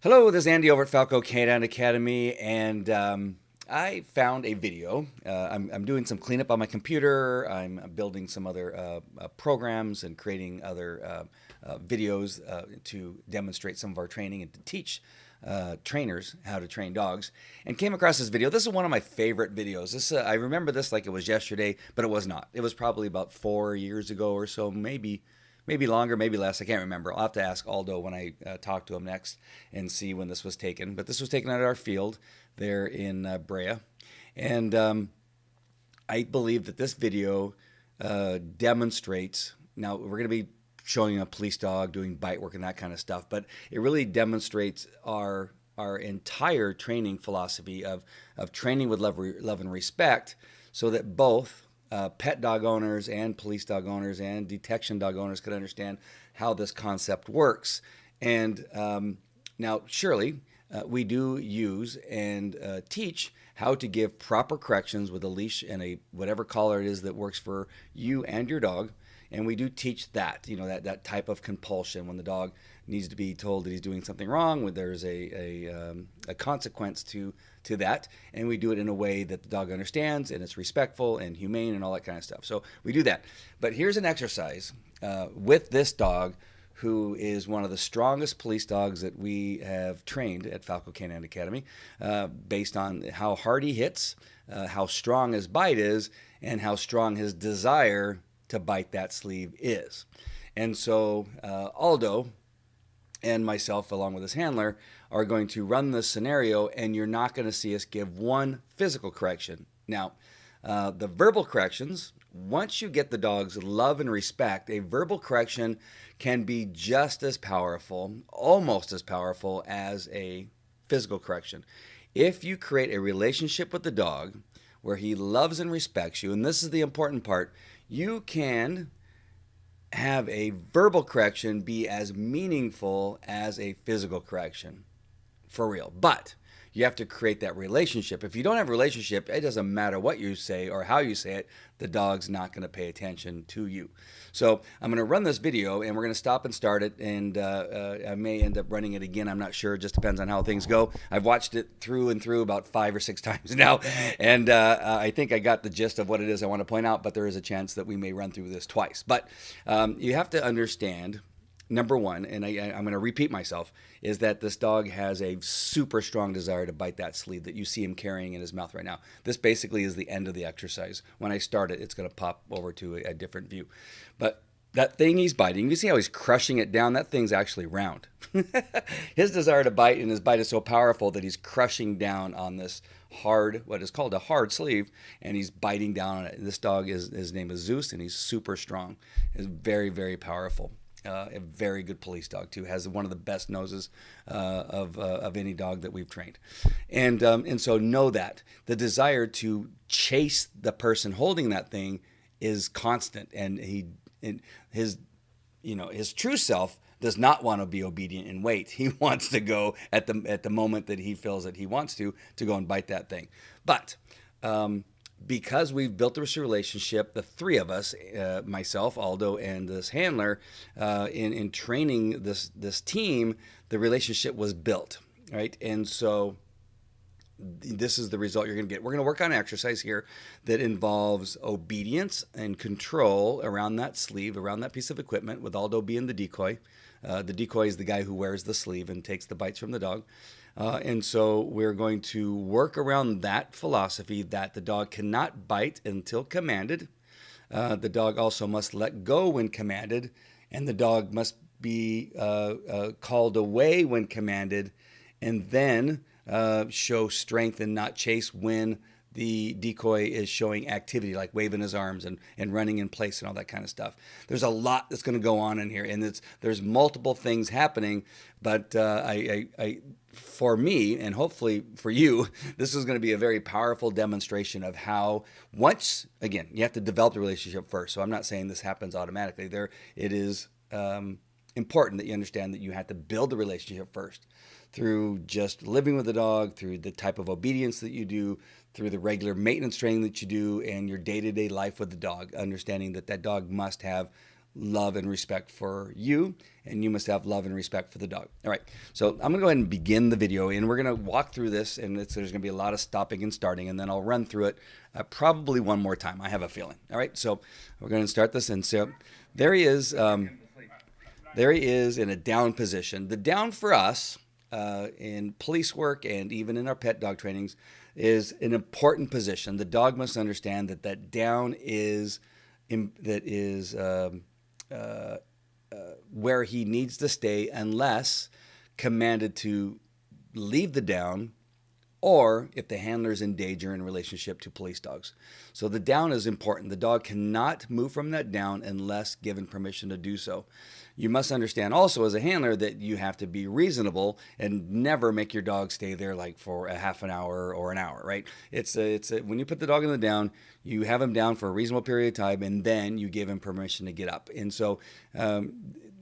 Hello, this is Andy over at Falco K9 Academy, and I found a video. I'm doing some cleanup on my computer. I'm building some other programs and creating other videos to demonstrate some of our training and to teach trainers how to train dogs. And came across this video. This is one of my favorite videos. I remember this like it was yesterday, but it was not. It was probably about 4 years ago or so, maybe longer, maybe less. I can't remember. I'll have to ask Aldo when I talk to him next and see when this was taken. But this was taken at our field there in Brea. And I believe that this video demonstrates. Now, we're going to be showing a police dog doing bite work and that kind of stuff, but it really demonstrates our entire training philosophy of training with love and respect so that both pet dog owners and police dog owners and detection dog owners could understand how this concept works. And now, surely, we do use and teach how to give proper corrections with a leash and a whatever collar it is that works for you and your dog. And we do teach that, that type of compulsion when the dog needs to be told that he's doing something wrong, when there's a consequence to that. And we do it in a way that the dog understands and it's respectful and humane and all that kind of stuff. So we do that. But here's an exercise with this dog who is one of the strongest police dogs that we have trained at Falco K9 Academy, based on how hard he hits, how strong his bite is, and how strong his desire to bite that sleeve is. And so Aldo and myself, along with his handler, are going to run this scenario, and you're not going to see us give one physical correction. Now, the verbal corrections, once you get the dog's love and respect, a verbal correction can be just as powerful, almost as powerful as a physical correction. If you create a relationship with the dog where he loves and respects you, and this is the important part, you can have a verbal correction be as meaningful as a physical correction, for real. But you have to create that relationship. If you don't have a relationship, it doesn't matter what you say or how you say it, the dog's not going to pay attention to you. So I'm going to run this video, and we're going to stop and start it, and I may end up running it again. I'm not sure. It just depends on how things go. I've watched it through and through about 5 or 6 times now, and I think I got the gist of what it is I want to point out, but there is a chance that we may run through this twice. But you have to understand, number one, and I'm going to repeat myself, is that this dog has a super strong desire to bite that sleeve that you see him carrying in his mouth right now. This basically is the end of the exercise. When I start it, it's going to pop over to a different view. But that thing he's biting, you see how he's crushing it down? That thing's actually round. His desire to bite, and his bite is so powerful that he's crushing down on this hard, what is called a hard sleeve, and he's biting down on it. This dog, his name is Zeus, and he's super strong. He's very, very powerful. A very good police dog too. Has one of the best noses of any dog that we've trained, and so know that the desire to chase the person holding that thing is constant, and his true self does not want to be obedient and wait. He wants to go at the moment that he feels that he wants to go and bite that thing, but. Because we've built this relationship, the three of us, myself, Aldo, and this handler, in training this team, the relationship was built, right? And so this is the result you're going to get. We're going to work on an exercise here that involves obedience and control around that sleeve, around that piece of equipment, with Aldo being the decoy. The decoy is the guy who wears the sleeve and takes the bites from the dog. And so we're going to work around that philosophy that the dog cannot bite until commanded. The dog also must let go when commanded, and the dog must be called away when commanded, and then show strength and not chase when the decoy is showing activity, like waving his arms and running in place and all that kind of stuff. There's a lot that's going to go on in here, and there's multiple things happening, but for me, and hopefully for you, this is going to be a very powerful demonstration of how, once, again, you have to develop the relationship first. So I'm not saying this happens automatically. It is important that you understand that you have to build the relationship first through just living with the dog, through the type of obedience that you do, through the regular maintenance training that you do, and your day-to-day life with the dog, understanding that dog must have love and respect for you, and you must have love and respect for the dog. All right, so I'm gonna go ahead and begin the video, and we're gonna walk through this, and there's gonna be a lot of stopping and starting, and then I'll run through it probably one more time. I have a feeling. All right, so we're gonna start this, and so there he is. There he is in a down position. The down for us in police work and even in our pet dog trainings is an important position. The dog must understand that that down is where he needs to stay unless commanded to leave the down, or if the handler's in danger in relationship to police dogs. So the down is important. The dog cannot move from that down unless given permission to do so. You must understand also as a handler that you have to be reasonable and never make your dog stay there like for a half an hour or an hour, right? When you put the dog in the down, you have him down for a reasonable period of time, and then you give him permission to get up. And so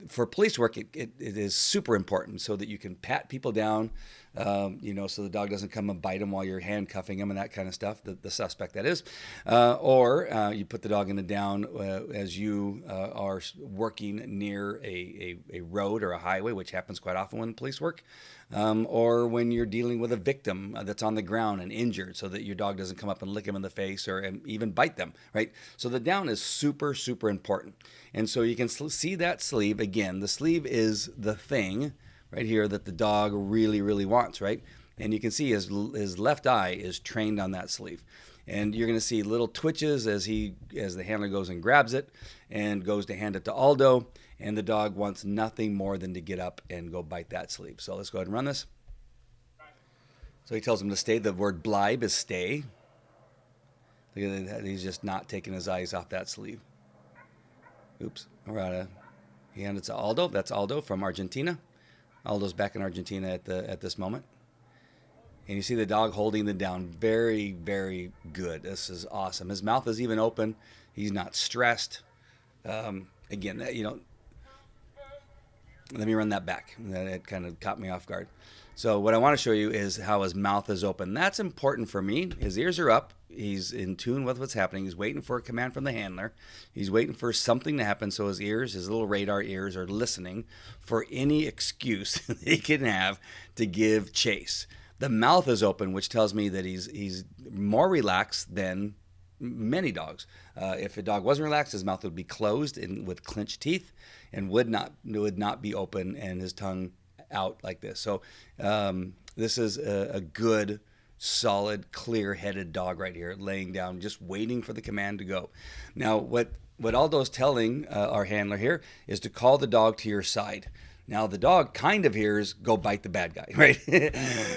for police work, it is super important so that you can pat people down, so the dog doesn't come and bite him while you're handcuffing him and that kind of stuff, the suspect that is. Or you put the dog in the down as you are working near a road or a highway, which happens quite often when police work, or when you're dealing with a victim that's on the ground and injured, so that your dog doesn't come up and lick him in the face or even bite them, right? So the down is super, super important. And so you can see that sleeve. Again, the sleeve is the thing right here that the dog really, really wants, right? And you can see his left eye is trained on that sleeve. And you're going to see little twitches as the handler goes and grabs it and goes to hand it to Aldo. And the dog wants nothing more than to get up and go bite that sleeve. So let's go ahead and run this. So he tells him to stay. The word blibe is stay. Look at that. He's just not taking his eyes off that sleeve. Oops. He handed it to Aldo. That's Aldo from Argentina. Aldo's back in Argentina at this moment. And you see the dog holding the down. Very, very good. This is awesome. His mouth is even open. He's not stressed. Again, let me run that back. It kind of caught me off guard. So what I want to show you is how his mouth is open. That's important for me. His ears are up. He's in tune with what's happening. He's waiting for a command from the handler. He's waiting for something to happen, so his little radar ears are listening for any excuse he can have to give chase. The mouth is open, which tells me that he's more relaxed than many dogs. If a dog wasn't relaxed, his mouth would be closed with clenched teeth and would not be open, and his tongue out like this. So this is a good, solid, clear-headed dog right here, laying down, just waiting for the command to go. Now, what Aldo's telling our handler here is to call the dog to your side. Now, the dog kind of hears, go bite the bad guy, right?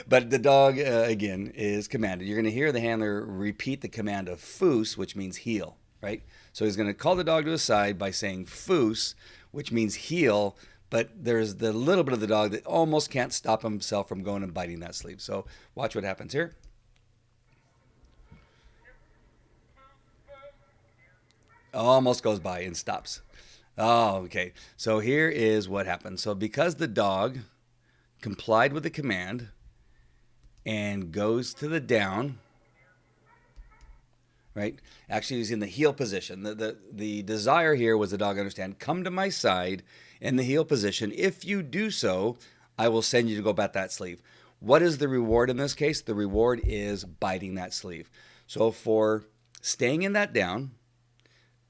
But the dog, again, is commanded. You're going to hear the handler repeat the command of foos, which means heel, right? So he's going to call the dog to his side by saying foos, which means heel, but there's the little bit of the dog that almost can't stop himself from going and biting that sleeve. So watch what happens here. Almost goes by and stops. Oh, okay. So here is what happened. So because the dog complied with the command and goes to the down, right? Actually, he's in the heel position. The desire here was the dog understand, come to my side in the heel position. If you do so, I will send you to go bat that sleeve. What is the reward in this case? The reward is biting that sleeve. So for staying in that down,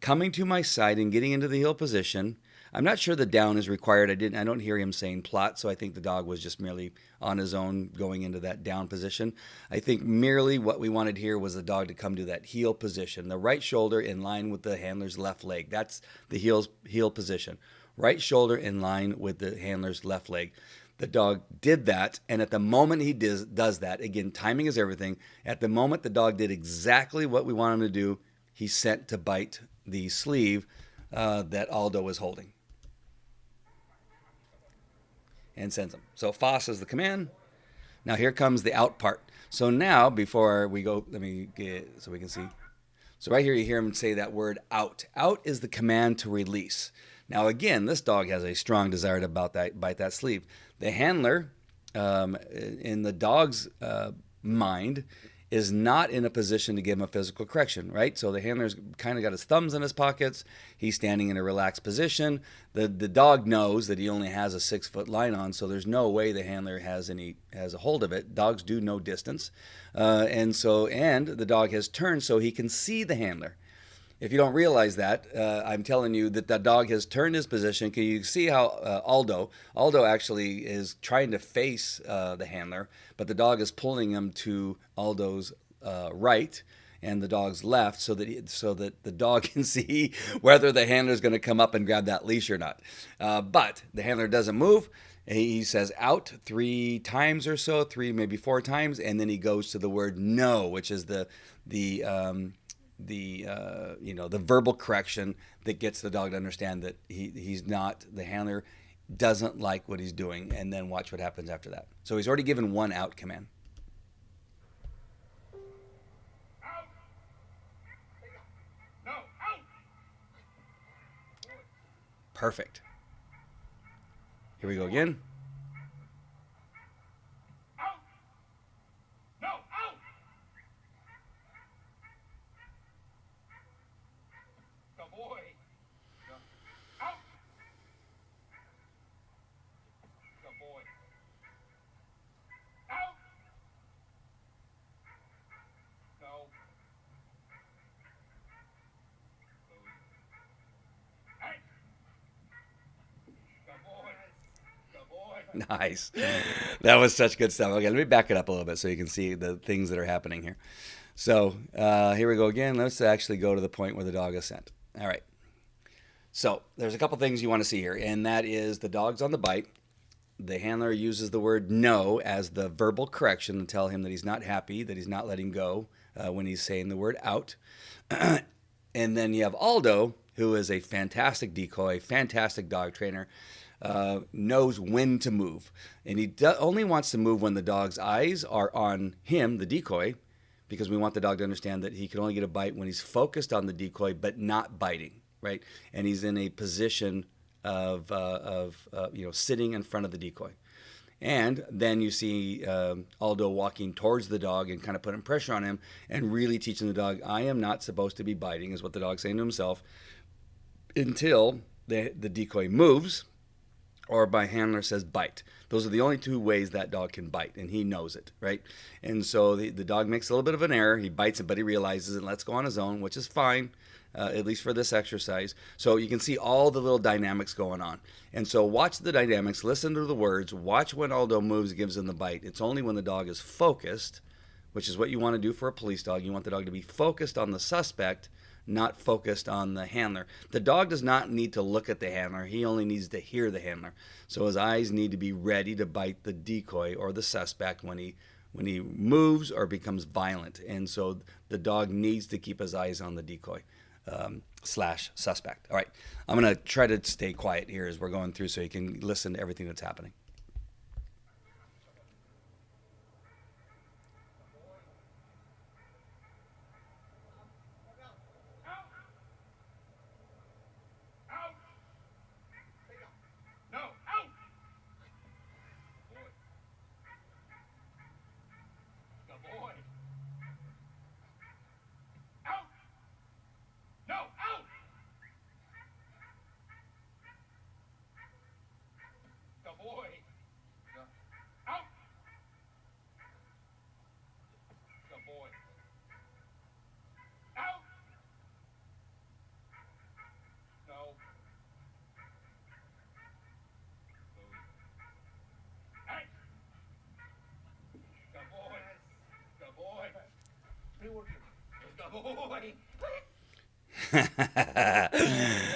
coming to my side and getting into the heel position, I'm not sure the down is required. I don't hear him saying plot, so I think the dog was just merely on his own going into that down position. I think merely what we wanted here was the dog to come to that heel position, the right shoulder in line with the handler's left leg. That's the heel position. Right shoulder in line with the handler's left leg. The dog did that, and at the moment he does that, again, timing is everything. At the moment the dog did exactly what we want him to do, he's sent to bite the sleeve that Aldo is holding. And sends him. So FOS is the command. Now here comes the out part. So now before we go, let me get so we can see. So right here you hear him say that word out. Out is the command to release. Now again, this dog has a strong desire to bite that sleeve. The handler, in the dog's mind, is not in a position to give him a physical correction, right? So the handler's kind of got his thumbs in his pockets. He's standing in a relaxed position. The dog knows that he only has a 6-foot line on, so there's no way the handler has a hold of it. Dogs do know distance, and the dog has turned so he can see the handler. If you don't realize that, I'm telling you that the dog has turned his position. Can you see how Aldo actually is trying to face the handler, but the dog is pulling him to Aldo's right and the dog's left so that the dog can see whether the handler is going to come up and grab that leash or not. But the handler doesn't move. He says out 3 times or so, 3 maybe 4 times, and then he goes to the word no, which is the verbal correction that gets the dog to understand that the handler doesn't like what he's doing, and then watch what happens after that. So he's already given 1 out command. Out. No, out. Perfect. Here we go again. Nice. That was such good stuff. Okay, let me back it up a little bit so you can see the things that are happening here. So here we go again. Let's actually go to the point where the dog is sent. All right. So there's a couple things you want to see here, and that is the dog's on the bite. The handler uses the word no as the verbal correction to tell him that he's not happy, that he's not letting go when he's saying the word out. And then you have Aldo, who is a fantastic decoy, fantastic dog trainer, knows when to move. And he only wants to move when the dog's eyes are on him, the decoy, because we want the dog to understand that he can only get a bite when he's focused on the decoy but not biting, right? And he's in a position of sitting in front of the decoy. And then you see Aldo walking towards the dog and kind of putting pressure on him and really teaching the dog, I am not supposed to be biting, is what the dog's saying to himself, until the decoy moves or my handler says bite. Those are the only 2 ways that dog can bite, and he knows it, right? And so the dog makes a little bit of an error. He bites it, but he realizes it and lets go on his own, which is fine, at least for this exercise. So you can see all the little dynamics going on. And so watch the dynamics, listen to the words, watch when Aldo moves, gives him the bite. It's only when the dog is focused, which is what you want to do for a police dog. You want the dog to be focused on the suspect, not focused on the handler. The dog does not need to look at the handler. He only needs to hear the handler. So his eyes need to be ready to bite the decoy or the suspect when he moves or becomes violent. And so the dog needs to keep his eyes on the decoy / suspect. All right, I'm going to try to stay quiet here as we're going through so you can listen to everything that's happening.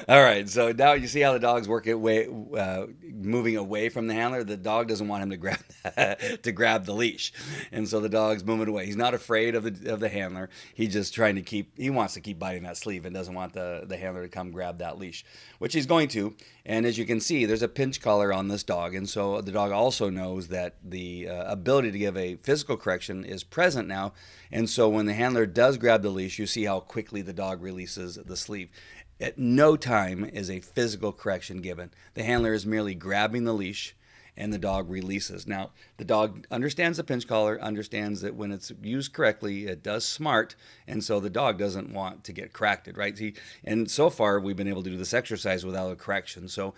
All right, so now you see how the dog's moving away from the handler. The dog doesn't want him to grab the leash, and so the dog's moving away. He's not afraid of the handler. He's just trying to he wants to keep biting that sleeve and doesn't want the handler to come grab that leash, which he's going to. And as you can see, there's a pinch collar on this dog, and so the dog also knows that the ability to give a physical correction is present now. And so when the handler does grab the leash, you see how quickly the dog releases the sleeve. At no time is a physical correction given. The handler is merely grabbing the leash and the dog releases. Now, the dog understands the pinch collar, understands that when it's used correctly, it does smart, and so the dog doesn't want to get corrected, right? And so far, we've been able to do this exercise without a correction. So,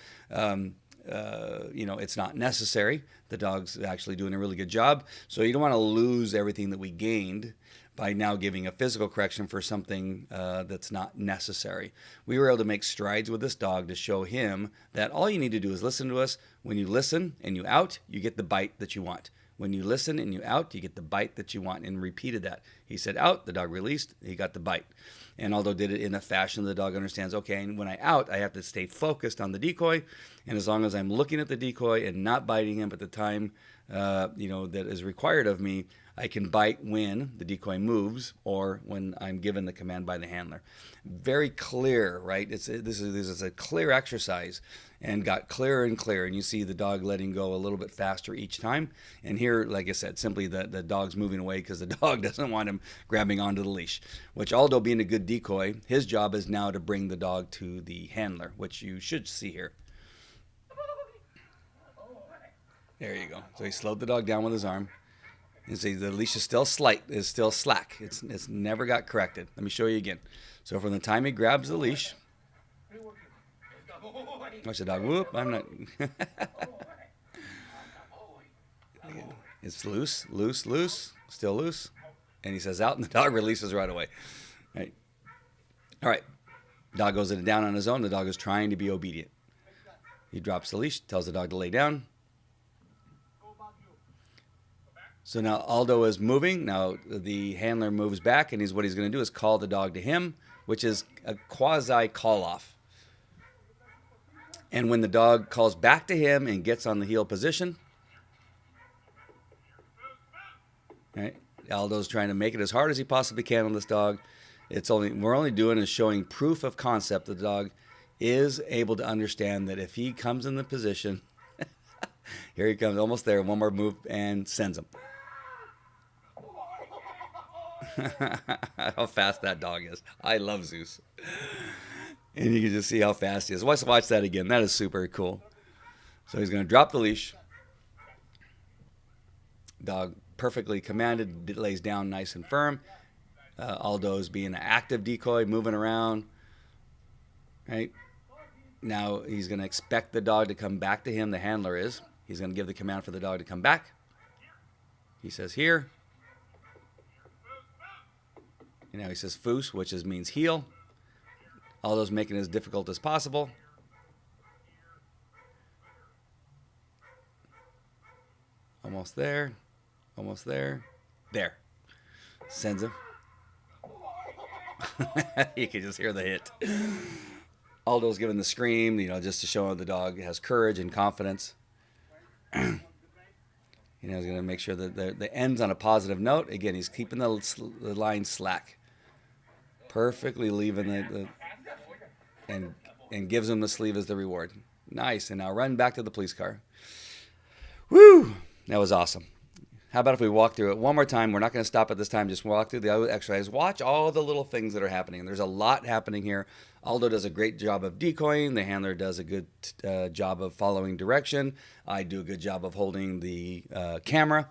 it's not necessary. The dog's actually doing a really good job. So you don't want to lose everything that we gained by now giving a physical correction for something that's not necessary. We were able to make strides with this dog to show him that all you need to do is listen to us. When you listen and you out, you get the bite that you want. When you listen and you out, you get the bite that you want, and repeated that. He said out, the dog released, he got the bite. And Aldo did it in a fashion the dog understands, okay, and when I out, I have to stay focused on the decoy. And as long as I'm looking at the decoy and not biting him at the time, that is required of me, I can bite when the decoy moves or when I'm given the command by the handler. Very clear, right? This is a clear exercise, and got clearer and clearer. And you see the dog letting go a little bit faster each time. And here, like I said, simply the dog's moving away because the dog doesn't want him grabbing onto the leash. Which, Aldo being a good decoy, his job is now to bring the dog to the handler, which you should see here. There you go. So he slowed the dog down with his arm. You see the leash is still slack. It's never got corrected. Let me show you again. So from the time he grabs the leash, watch the dog. Whoop! I'm not. It's loose, still loose, and he says out, and the dog releases right away. Right. All right. Dog goes down on his own. The dog is trying to be obedient. He drops the leash, tells the dog to lay down. So now Aldo is moving. Now the handler moves back, and what he's going to do is call the dog to him, which is a quasi call off. And when the dog calls back to him and gets on the heel position, right? Aldo's trying to make it as hard as he possibly can on this dog. We're only doing is showing proof of concept that the dog is able to understand that if he comes in the position, here he comes, almost there, one more move, and sends him. How fast that dog is. I love Zeus. And you can just see how fast he is. Let's watch that again. That is super cool. So he's going to drop the leash. Dog perfectly commanded, lays down nice and firm. Aldo's being an active decoy, moving around. Right? Now he's going to expect the dog to come back to him. The handler is. He's going to give the command for the dog to come back. He says here. And now he says foos, which means heel. Aldo's making it as difficult as possible. Almost there. Almost there. There. Sends him. You can just hear the hit. Aldo's giving the scream, just to show the dog has courage and confidence. He's going to make sure that the end's on a positive note. Again, he's keeping the line slack. Perfectly leaving and gives him the sleeve as the reward. Nice. And now run back to the police car. Woo! That was awesome. How about if we walk through it one more time? We're not going to stop at this time. Just walk through the other exercise. Watch all the little things that are happening. There's a lot happening here. Aldo does a great job of decoying. The handler does a good job of following direction. I do a good job of holding the camera.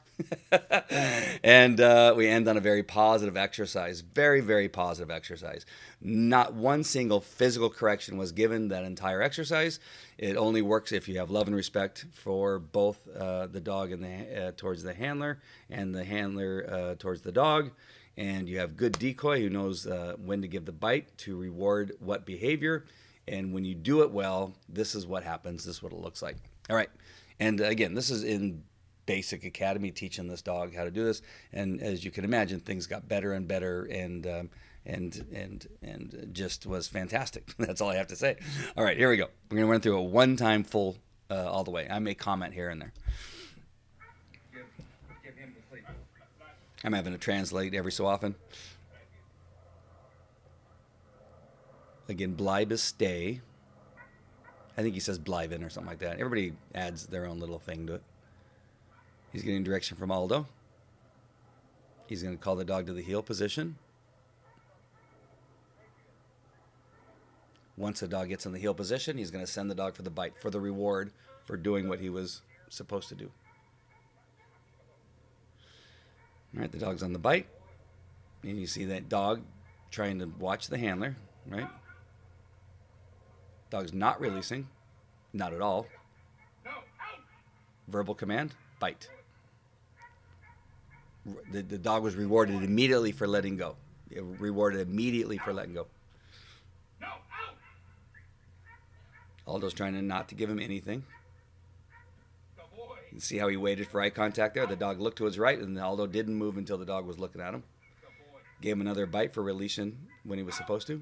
And we end on a very positive exercise. Very, very positive exercise. Not one single physical correction was given that entire exercise. It only works if you have love and respect for both the dog and towards the handler, and the handler towards the dog. And you have good decoy who knows when to give the bite to reward what behavior. And when you do it well, this is what happens. This is what it looks like. All right. And again, this is in basic academy, teaching this dog how to do this. And as you can imagine, things got better and better, and just was fantastic. That's all I have to say. All right, here we go. We're going to run through a one-time full all the way. I may comment here and there. Give him the sleep. I'm having to translate every so often. Again, Bleib is stay. I think he says Bleiben or something like that. Everybody adds their own little thing to it. He's getting direction from Aldo. He's going to call the dog to the heel position. Once the dog gets in the heel position, he's going to send the dog for the bite, for the reward for doing what he was supposed to do. All right, the dog's on the bite. And you see that dog trying to watch the handler, right? Dog's not releasing. Not at all. No, out. Verbal command, bite. The dog was rewarded immediately for letting go. Rewarded immediately for letting go. No, out. Aldo's trying to not to give him anything. Good boy. You see how he waited for eye contact there? The dog looked to his right, and Aldo didn't move until the dog was looking at him. Good boy. Gave him another bite for releasing when he was supposed to.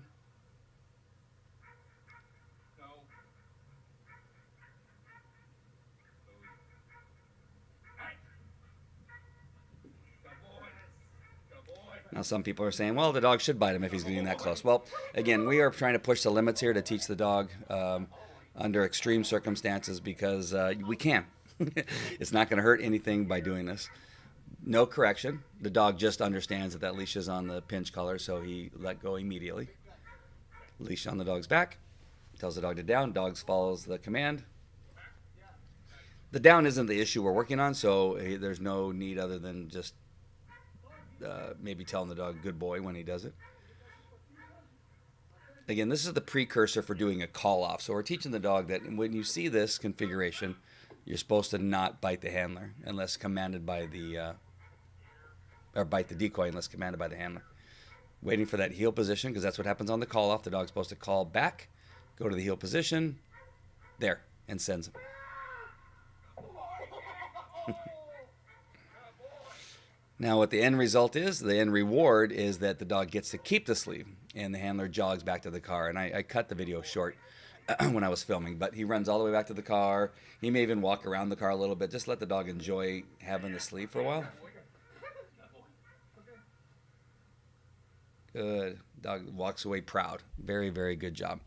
No. Out. Good boy. Good boy. Now, some people are saying, well, the dog should bite him if he's getting that close. Well, again, we are trying to push the limits here to teach the dog under extreme circumstances because we can. It's not going to hurt anything by doing this. No correction. The dog just understands that that leash is on the pinch collar, so he let go immediately. Leash on the dog's back. Tells the dog to down. Dogs follows the command. The down isn't the issue we're working on, so there's no need other than just maybe telling the dog good boy when he does it. Again, this is the precursor for doing a call off. So we're teaching the dog that when you see this configuration, you're supposed to not bite the handler unless commanded by the or bite the decoy unless commanded by the handler. Waiting for that heel position because that's what happens on the call off. The dog's supposed to call back, go to the heel position, there, and sends him. Now, what the end result is, the end reward is that the dog gets to keep the sleeve, and the handler jogs back to the car. And I cut the video short when I was filming, but he runs all the way back to the car. He may even walk around the car a little bit. Just let the dog enjoy having the sleeve for a while. Good. Dog walks away proud. Very, very good job.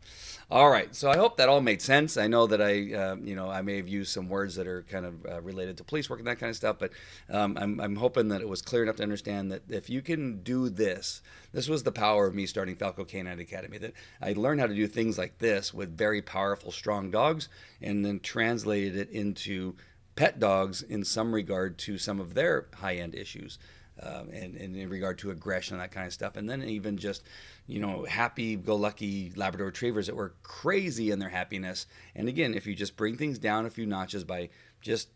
All right. So I hope that all made sense. I know that I may have used some words that are kind of related to police work and that kind of stuff, but I'm hoping that it was clear enough to understand that if you can do this, this was the power of me starting Falco K9 Academy, that I learned how to do things like this with very powerful, strong dogs and then translated it into pet dogs in some regard to some of their high-end issues. And in regard to aggression and that kind of stuff. And then even just, happy-go-lucky Labrador Retrievers that were crazy in their happiness. And again, if you just bring things down a few notches by just,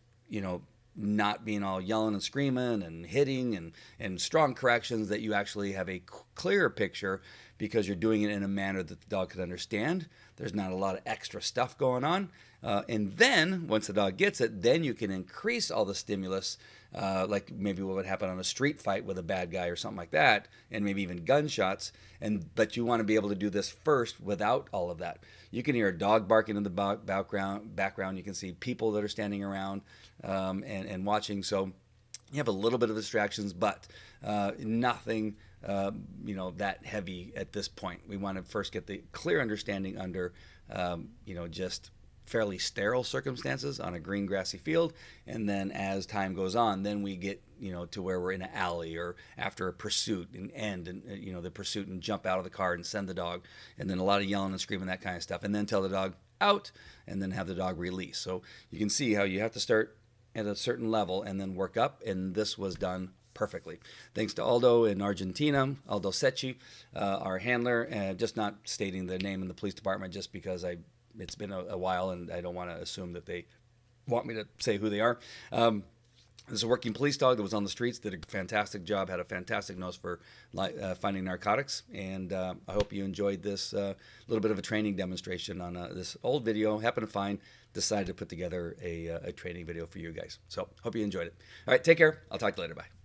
not being all yelling and screaming and hitting and strong corrections, that you actually have a clearer picture because you're doing it in a manner that the dog could understand. There's not a lot of extra stuff going on. And then, once the dog gets it, then you can increase all the stimulus, like maybe what would happen on a street fight with a bad guy or something like that, and maybe even gunshots. But you want to be able to do this first without all of that. You can hear a dog barking in the background. You can see people that are standing around and watching. So you have a little bit of distractions, but nothing that heavy at this point. We want to first get the clear understanding under just fairly sterile circumstances on a green grassy field, and then as time goes on, then we get to where we're in an alley or after a pursuit and the pursuit and jump out of the car and send the dog, and then a lot of yelling and screaming, that kind of stuff, and then tell the dog out and then have the dog release. So you can see how you have to start at a certain level and then work up, and this was done perfectly. Thanks to Aldo in Argentina, Aldo Secchi, our handler, just not stating the name in the police department just because it's been a while and I don't want to assume that they want me to say who they are. This is a working police dog that was on the streets, did a fantastic job, had a fantastic nose for finding narcotics, and I hope you enjoyed this little bit of a training demonstration on this old video. Happened to find, decided to put together a training video for you guys. So hope you enjoyed it. All right, take care. I'll talk to you later. Bye.